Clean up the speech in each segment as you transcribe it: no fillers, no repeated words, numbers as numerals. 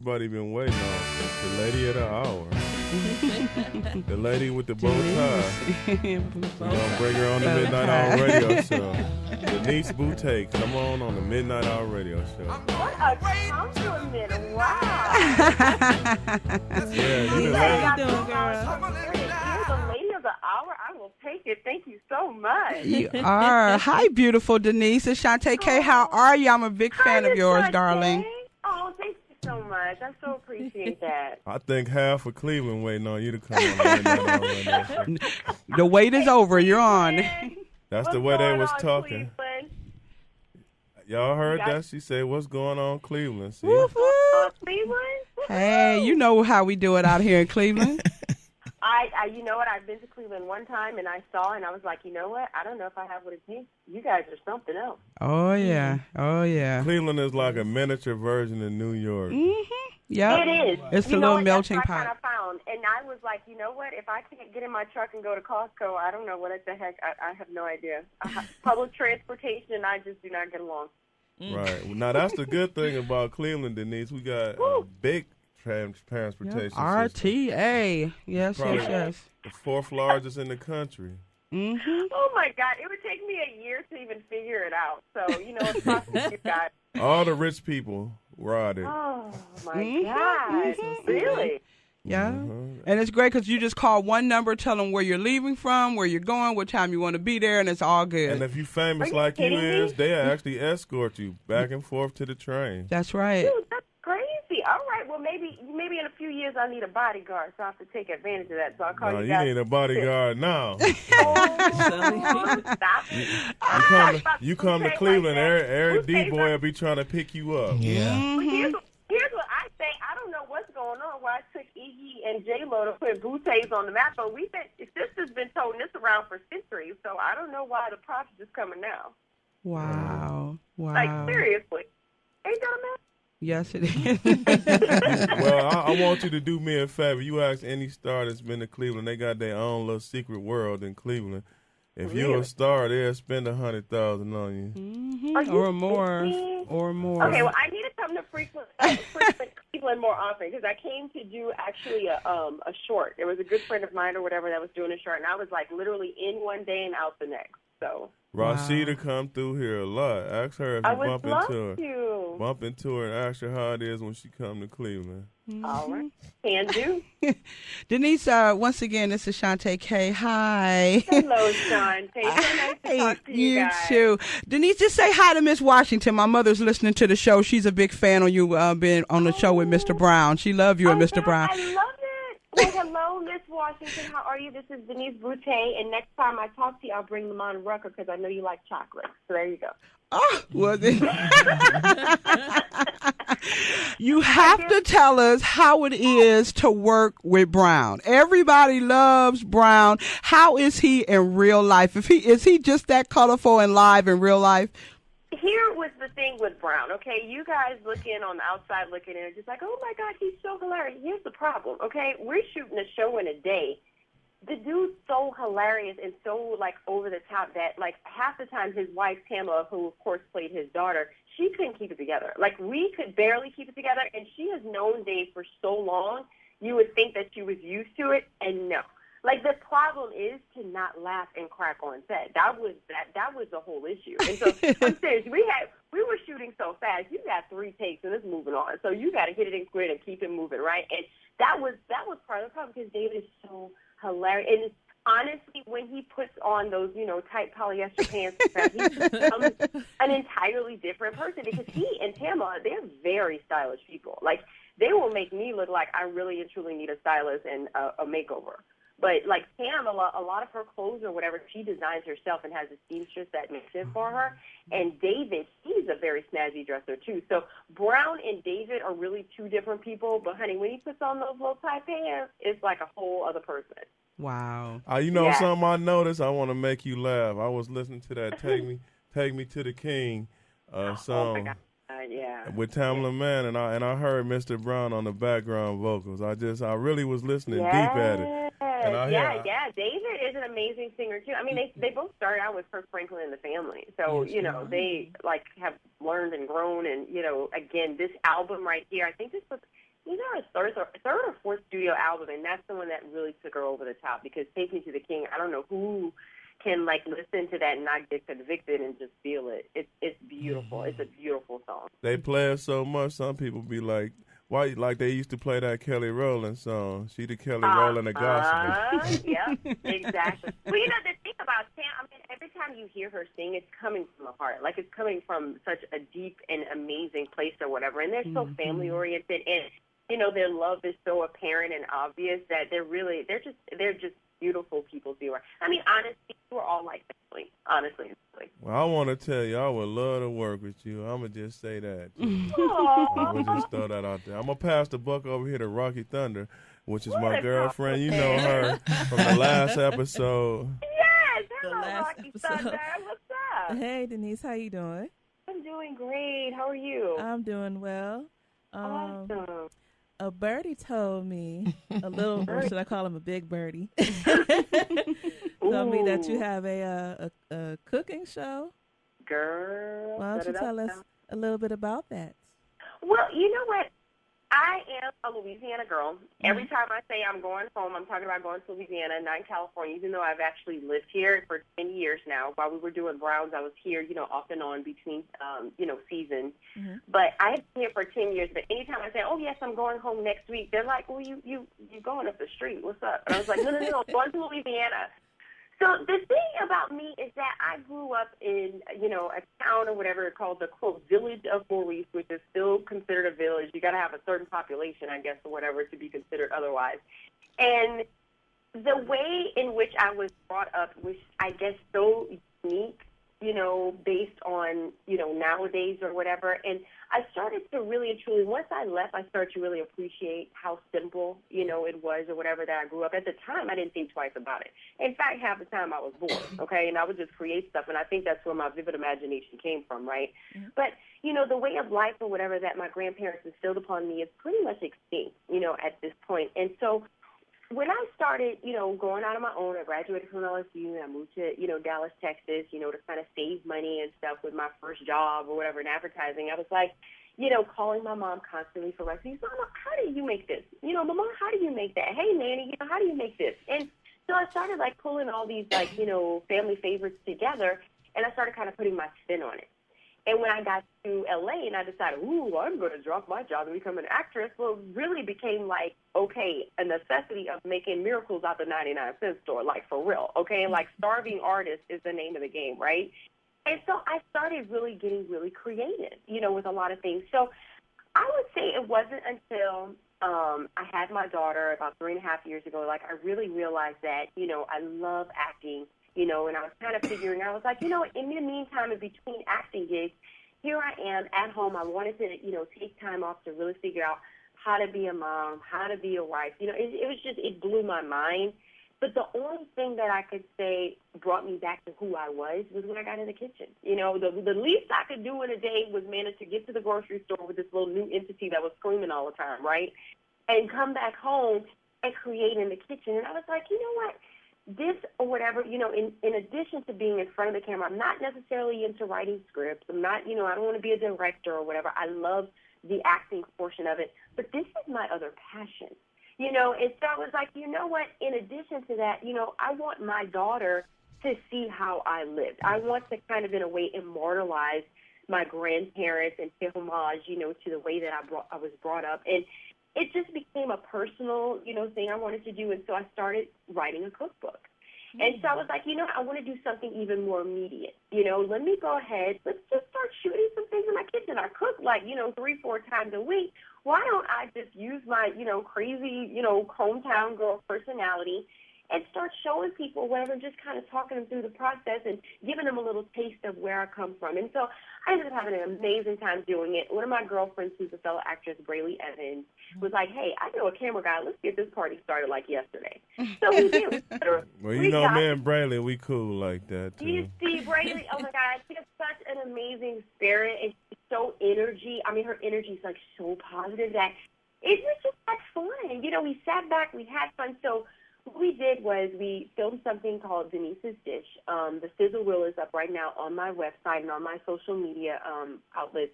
everybody been waiting on. The lady of the hour. The lady with the bow tie. We're going to bring her on the Midnight Hour radio show. Denise Boutte, come on the Midnight Hour radio show. What a compliment. Wow. Yeah, you the How lady. you doing, girl? You're the lady of the hour. I will take it. Thank you so much. You are. Hi, beautiful Denise. It's Shantae K. How are you? I'm a big fan of yours, Shantae. darling. Oh, thank you so much. I so appreciate that. I think half of Cleveland waiting on you to come on the Midnight Hour radio show. The wait is over. You're on. That's What's the way they going was on, talking. Cleveland? Y'all heard that? She said, what's going on, Cleveland? See? Woof, woof. Cleveland? Hey, you know how we do it out here in Cleveland. You know what? I've been to Cleveland one time, and I saw, and I was like, you know what? I don't know if I have what it takes. You guys are something else. Oh, yeah. Oh, yeah. Cleveland is like a miniature version of New York. Mm-hmm. Yeah. It is. It's a You know little what? melting That's what I pot. kind of found, and I was like, you know what? If I can't get in my truck and go to Costco, I don't know what the heck. I have no idea. Public transportation and I just do not get along. Right. Now, that's the good thing about Cleveland, Denise. We got a big transportation system. RTA. Yes, Probably yes. the fourth largest in the country. Mm-hmm. Oh, my God. It would take me a year to even figure it out. So, it's possible you got. All the rich people ride it. Oh, my Mhm. God. Really? Yeah. Mhm. And it's great because you just call one number, tell them where you're leaving from, where you're going, what time you want to be there, and it's all good. And if you famous Are you like you kidding me? is, they'll actually escort you back and forth to the train. That's right. Dude, that's crazy. All right. Well, maybe in a few years I'll need a bodyguard, so I have to take advantage of that. So I'll call No, you you guys. need a bodyguard now. Oh, stop it. You come to Like Cleveland, that. every Who say D-boy will be trying to pick you up. Yeah. But here's what I think. I don't know what's going on. Why it took Iggy and J-Lo to put Bouttes on the map, but sister's been toting this around for centuries, so I don't know why the profit is coming now. Wow. Wow. Like, seriously. Ain't that a mess? Yes, it is. Well, I want you to do me a favor. You ask any star that's been to Cleveland, they got their own little secret world in Cleveland. If you're a Really? star, they'll spend $100,000 on you. Are you Or more. kidding? Or more. Okay, well, I need to come to frequent Cleveland more often because I came to do actually a short. There was a good friend of mine or whatever that was doing a short, and I was like literally in one day and out the next. So Rashida come through here a lot. Ask her if I you would bump love into her. to. Bump into her and ask her how it is when she come to Cleveland. All right, can do. Denise, once again, this is Shantae K. Hi. Hello, Sean. Hey, so nice to talk to you guys. too. Denise, just say hi to Miss Washington. My mother's listening to the show. She's a big fan of you being on the show with Mr. Brown. She loves you and Mr. God, Brown. I love it. Well, hello, Miss Washington. How are you? This is Denise Boutte, and next time I talk to you, I'll bring them on Rucker because I know you like chocolate. So there you go. Oh, well, then. You have to tell us how it is to work with Brown. Everybody loves Brown. How is he in real life? Is he just that colorful and live in real life? Here was the thing with Brown, okay? You guys look in on the outside looking in, just like, oh, my God, he's so hilarious. Here's the problem, okay? We're shooting a show in a day. The dude's so hilarious and so, like, over the top that, like, half the time his wife, Tamla, who, of course, played his daughter, she couldn't keep it together. Like, we could barely keep it together, and she has known Dave for so long, you would think that she was used to it, and no. Like, the problem is to not laugh and crack on set. That was the whole issue. And so, I'm serious, we were shooting so fast. You got 3 takes, and it's moving on. So you got to hit it in grid and keep it moving, right? And that was part of the problem because David is so hilarious. And honestly, when he puts on those, tight polyester pants, he becomes an entirely different person because he and Tamla, they're very stylish people. Like, they will make me look like I really and truly need a stylist and a makeover. But, like, Tam, a lot of her clothes or whatever, she designs herself and has a seamstress that makes it for her. And David, he's a very snazzy dresser, too. So Brown and David are really 2 different people. But, honey, when he puts on those little tight pants, it's like a whole other person. Wow. Something I noticed, I want to make you laugh. I was listening to that Take Me to the King song. Oh, my God. Yeah. With Tamla Mann, and I heard Mr. Brown on the background vocals. I really was listening deep at it. And David is an amazing singer too. I mean, they both started out with Kirk Franklin and the Family, so they like have learned and grown. And again, this album right here, I think this was these are her third or fourth studio album, and that's the one that really took her over the top, because Take Me to the King, I don't know who can, like, listen to that and not get convicted and just feel it. It's beautiful. It's a beautiful song. They play it so much, some people be like, why, like they used to play that Kelly Rowland song. She the Kelly Rowland of gospel. Yep, exactly. Well, you know, the thing about Sam, I mean, every time you hear her sing, it's coming from the heart. Like, it's coming from such a deep and amazing place or whatever. And they're so family-oriented, and, you know, their love is so apparent and obvious that they're just beautiful people to be around. I mean, honestly, we're all like family, honestly. Well, I want to tell you, I would love to work with you. I'm going to just say that. I'm going to just throw that out there. I'm going to pass the buck over here to Rocky Thunder, which is my girlfriend. You know her from the last episode. Yes, hello, Rocky Thunder. What's up? Hey, Denise, how you doing? I'm doing great. How are you? I'm doing well. Awesome. A birdie told me, a little, or should I call him a big birdie, told me that you have a cooking show. Girl. Why don't you tell us a little bit about that? Well, you know what? I am a Louisiana girl. Every time I say I'm going home, I'm talking about going to Louisiana, not in California, even though I've actually lived here for 10 years now. While we were doing Browns, I was here, you know, off and on between, seasons. But I have been here for 10 years. But anytime I say, oh, yes, I'm going home next week, they're like, well, you going up the street. What's up? And I was like, no, I'm going to Louisiana. So the thing about me is that I grew up in, you know, a town or whatever called the, quote, village of Maurice, which is still considered a village. You got to have a certain population, I guess, or whatever, to be considered otherwise. And the way in which I was brought up was, I guess, so unique, you know, based on, you know, nowadays or whatever. And I started to really and truly, once I left, I started to really appreciate how simple, you know, it was or whatever that I grew up. At the time, I didn't think twice about it. In fact, half the time I was bored, okay, and I would just create stuff, and I think that's where my vivid imagination came from, right? But, you know, the way of life or whatever that my grandparents instilled upon me is pretty much extinct, you know, at this point. And so when I started, you know, going out on my own, I graduated from LSU, and I moved to, you know, Dallas, Texas, you know, to kind of save money and stuff with my first job or whatever in advertising. I was like, you know, calling my mom constantly for recipes. Mama, how do you make this? You know, Mama, how do you make that? Hey, Nanny, you know, how do you make this? And so I started, like, pulling all these, like, you know, family favorites together, and I started kind of putting my spin on it. And when I got to L.A. and I decided, I'm going to drop my job and become an actress, well, it really became like, okay, a necessity of making miracles out the 99-cent store, like for real, okay? And like starving artist is the name of the game, right? And so I started really getting really creative, you know, with a lot of things. So I would say it wasn't until I had my daughter about 3.5 years ago, like I really realized that, you know, I love acting. You know, and I was kind of figuring, I was like, you know, in the meantime, in between acting gigs, here I am at home. I wanted to, you know, take time off to really figure out how to be a mom, how to be a wife. You know, it was just, it blew my mind. But the only thing that I could say brought me back to who I was when I got in the kitchen. You know, the least I could do in a day was manage to get to the grocery store with this little new entity that was screaming all the time, right? And come back home and create in the kitchen. And I was like, you know what? This or whatever, you know, in addition to being in front of the camera, I'm not necessarily into writing scripts. I'm not, you know, I don't want to be a director or whatever. I love the acting portion of it. But this is my other passion, you know. And so I was like, you know what, in addition to that, you know, I want my daughter to see how I lived. I want to kind of, in a way, immortalize my grandparents and pay homage, you know, to the way that I was brought up. And it just became a personal, you know, thing I wanted to do. And so I started writing a cookbook. And so I was like, you know, I want to do something even more immediate. You know, let me go ahead. Let's just start shooting some things in my kitchen. I cook like, you know, 3-4 times a week. Why don't I just use my, you know, crazy, you know, hometown girl personality and start showing people whatever, just kind of talking them through the process and giving them a little taste of where I come from. And so I ended up having an amazing time doing it. One of my girlfriends, who's a fellow actress, Brayley Evans, was like, hey, I know a camera guy. Let's get this party started like yesterday. So we did. Well, you know, me and Brayley, we cool like that, too. You see, Brayley, oh, my God, she has such an amazing spirit and she's so energy. I mean, her energy is, like, so positive that it was just that fun. You know, we sat back, we had fun. So what we did was we filmed something called Denise's Dish. The sizzle reel is up right now on my website and on my social media outlets.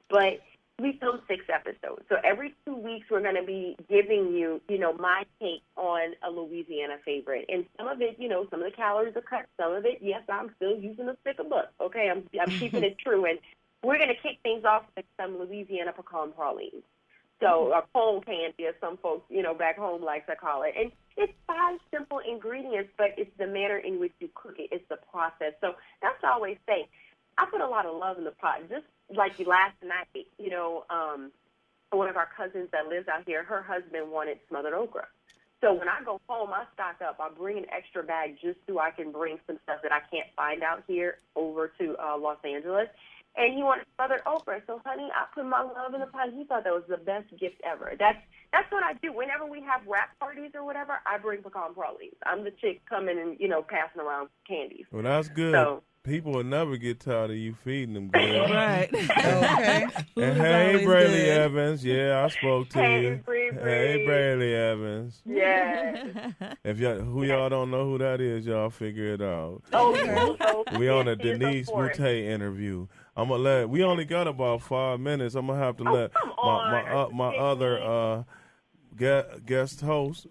But we filmed 6 episodes. So every 2 weeks, we're going to be giving you, my take on a Louisiana favorite. And some of it, some of the calories are cut. Some of it, yes, I'm still using a stick of butt. Okay, I'm keeping it true. And we're going to kick things off with some Louisiana pecan pralines. So a cone candy, as some folks, back home like to call it. And it's 5 simple ingredients, but it's the manner in which you cook it. It's the process. So that's what I always say. I put a lot of love in the pot. Just like last night, one of our cousins that lives out here, her husband wanted smothered okra. So when I go home, I stock up. I bring an extra bag just so I can bring some stuff that I can't find out here over to Los Angeles. And he wanted smothered okra. So, honey, I put my love in the pot. He thought that was the best gift ever. That's what I do. Whenever we have wrap parties or whatever, I bring pecan pralines. I'm the chick coming and, passing around candies. Well, that's good. So, people will never get tired of you feeding them good. Right. Okay. And hey, Braley Evans. Yeah, I spoke to you. Bree. Hey, Braley Evans. Yeah. If y'all don't know who that is, y'all figure it out. Oh, We on a Denise Boutte interview. We only got about 5 minutes. I'm gonna have to let my other guest host,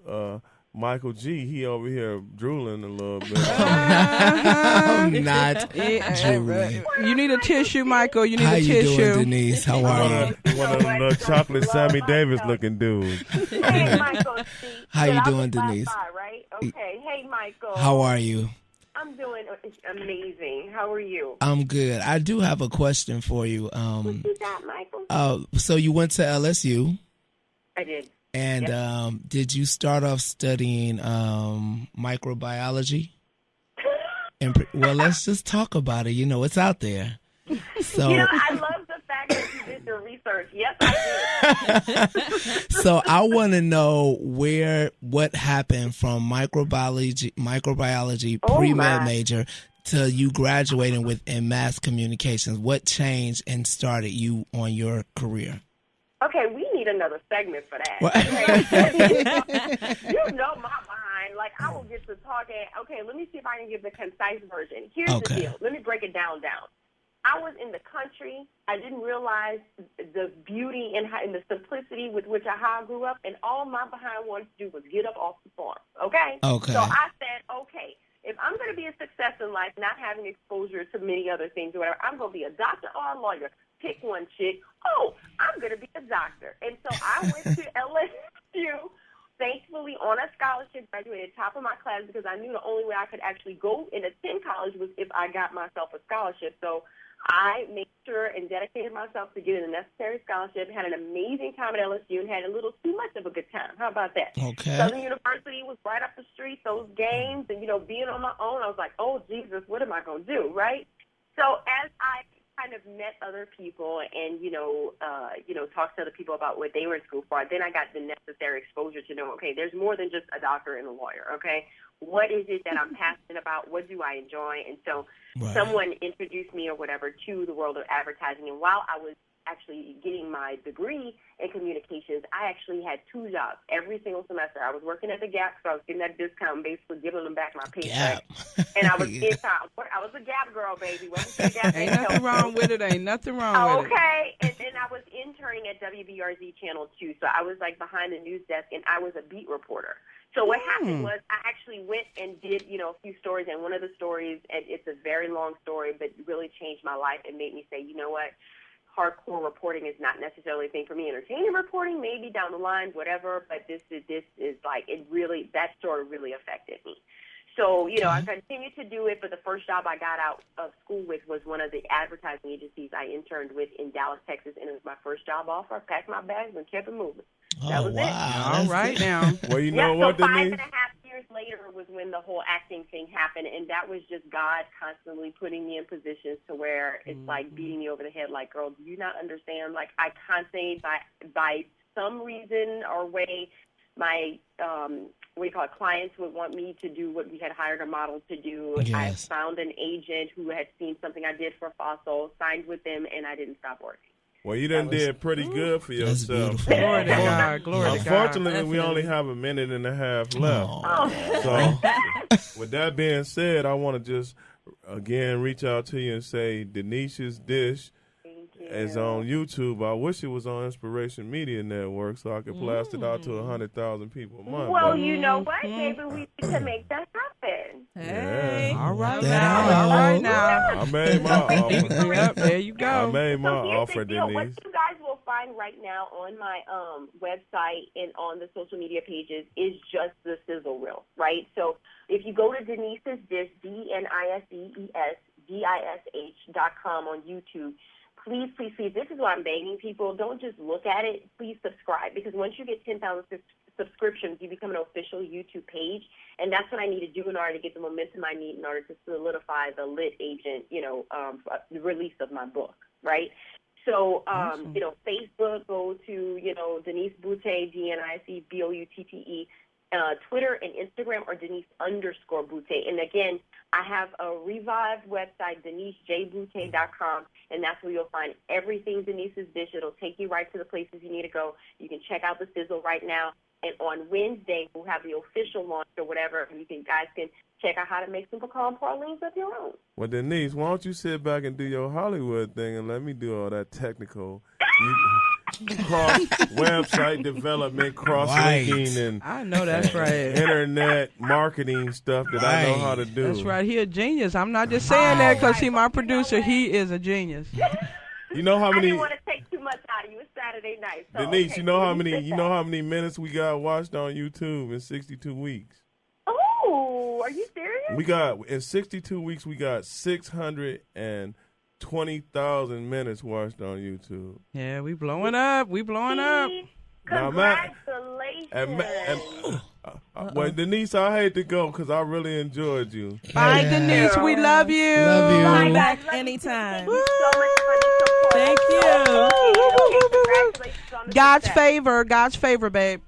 Michael G. He over here drooling a little bit. I'm not drooling. You need a tissue, Michael. You need How a you tissue. doing, Denise? How are you? One of them little chocolate Sammy Davis looking dudes. Hey, Michael. How you doing, Denise? Right? Okay. Hey, Michael. How are you? I'm doing amazing. How are you? I'm good. I do have a question for you. What you got, Michael? So you went to LSU. I did. And did you start off studying microbiology? Well, let's just talk about it. It's out there. So I love the fact that you did your research. Yes, I did. So I want to know what happened from microbiology pre-med major to you graduating in mass communications. What changed and started you on your career? Okay, we need another segment for that. You know my mind. Like, I will get to talking. Okay, let me see if I can give the concise version. Here's the deal. Let me break it down. I was in the country. I didn't realize the beauty and the simplicity with which how I grew up, and all my behind wanted to do was get up off the farm, okay? So I said, okay, if I'm going to be a success in life, not having exposure to many other things or whatever, I'm going to be a doctor or a lawyer. Pick one, chick. Oh, I'm going to be a doctor. And so I went to LSU, thankfully on a scholarship, graduated top of my class because I knew the only way I could actually go and attend college was if I got myself a scholarship. So I made sure and dedicated myself to getting the necessary scholarship, had an amazing time at LSU, and had a little too much of a good time. How about that? Okay. Southern University was right up the street, those games, and, being on my own, I was like, oh, Jesus, what am I going to do, right? So as I kind of met other people and, talked to other people about what they were in school for, then I got the necessary exposure to know, okay, there's more than just a doctor and a lawyer, okay? What is it that I'm passionate about? What do I enjoy? And so someone introduced me or whatever to the world of advertising. And while I was actually getting my degree in communications, I actually had 2 jobs every single semester. I was working at the Gap, so I was getting that discount, basically giving them back my paycheck. And I was I was a Gap girl, baby. Ain't nothing wrong with it. Ain't nothing wrong with it. Okay. And then I was interning at WBRZ Channel 2, so I was like behind the news desk, and I was a beat reporter. So what happened was I actually went and did, a few stories, and one of the stories, and it's a very long story, but really changed my life and made me say, you know what? Hardcore reporting is not necessarily a thing for me. Entertaining reporting, maybe down the line, whatever, but this is like, that story really affected me. So, I continued to do it, but the first job I got out of school with was one of the advertising agencies I interned with in Dallas, Texas, and it was my first job offer. I packed my bags and kept it moving. That was it. All right now. Well, you know what, so Denise? 5.5 years later was when the whole acting thing happened, and that was just God constantly putting me in positions to where it's like beating me over the head, like, girl, do you not understand? Like, I constantly, by some reason or way, my clients would want me to do what we had hired a model to do. Yes. I found an agent who had seen something I did for Fossil, signed with them, and I didn't stop working. Well, you done did pretty good for yourself. Glory to God. Glory to God. Unfortunately, we only have a minute and a half left. So, with that being said, I want to just, again, reach out to you and say Denise's Dish is on YouTube. I wish it was on Inspiration Media Network so I could blast it out to 100,000 people a month. Well, you know what? Maybe we need to make that happen. Hey. All right Yeah. now. All right now. I made my offer. Yep, there you I go. made my So here's offer, the deal. What Denise. you guys will find right now on my website and on the social media pages is just the sizzle reel, right? So if you go to Denise's Dish, DeniseDish.com on YouTube, please, please, please, this is why I'm begging people, don't just look at it, please subscribe, because once you get 10,000 subscriptions, you become an official YouTube page, and that's what I need to do in order to get the momentum I need in order to solidify the lit agent, the release of my book, right? So, Facebook, go to, Denise Boutte, DeniseBoutte. Twitter and Instagram are Denise_Boutte. And again, I have a revived website, DeniseJBoutte.com, and that's where you'll find everything Denise's Dish. It'll take you right to the places you need to go. You can check out the sizzle right now. And on Wednesday, we'll have the official launch or whatever, and you guys can check out how to make some pecan pralines of your own. Well, Denise, why don't you sit back and do your Hollywood thing and let me do all that technical website development, cross-linking, and I know that's right. internet marketing stuff that I know how to do. That's right. He a genius. I'm not just saying that because he my producer. He is a genius. You know how I many? didn't want to take too much out of you. It's Saturday night. So, Denise, okay, you know how many minutes we got watched on YouTube in 62 weeks? Oh, are you serious? We got in 62 weeks we got 620,000 minutes watched on YouTube. Yeah, we blowing up. We blowing up. Congratulations. Well, Denise, I hate to go because I really enjoyed you. Bye, Denise. We love you. Love you. Come Bye, back guys. Love you. anytime. Thank you so much for the support. Thank you. Okay, congratulations on the God's success. favor, babe.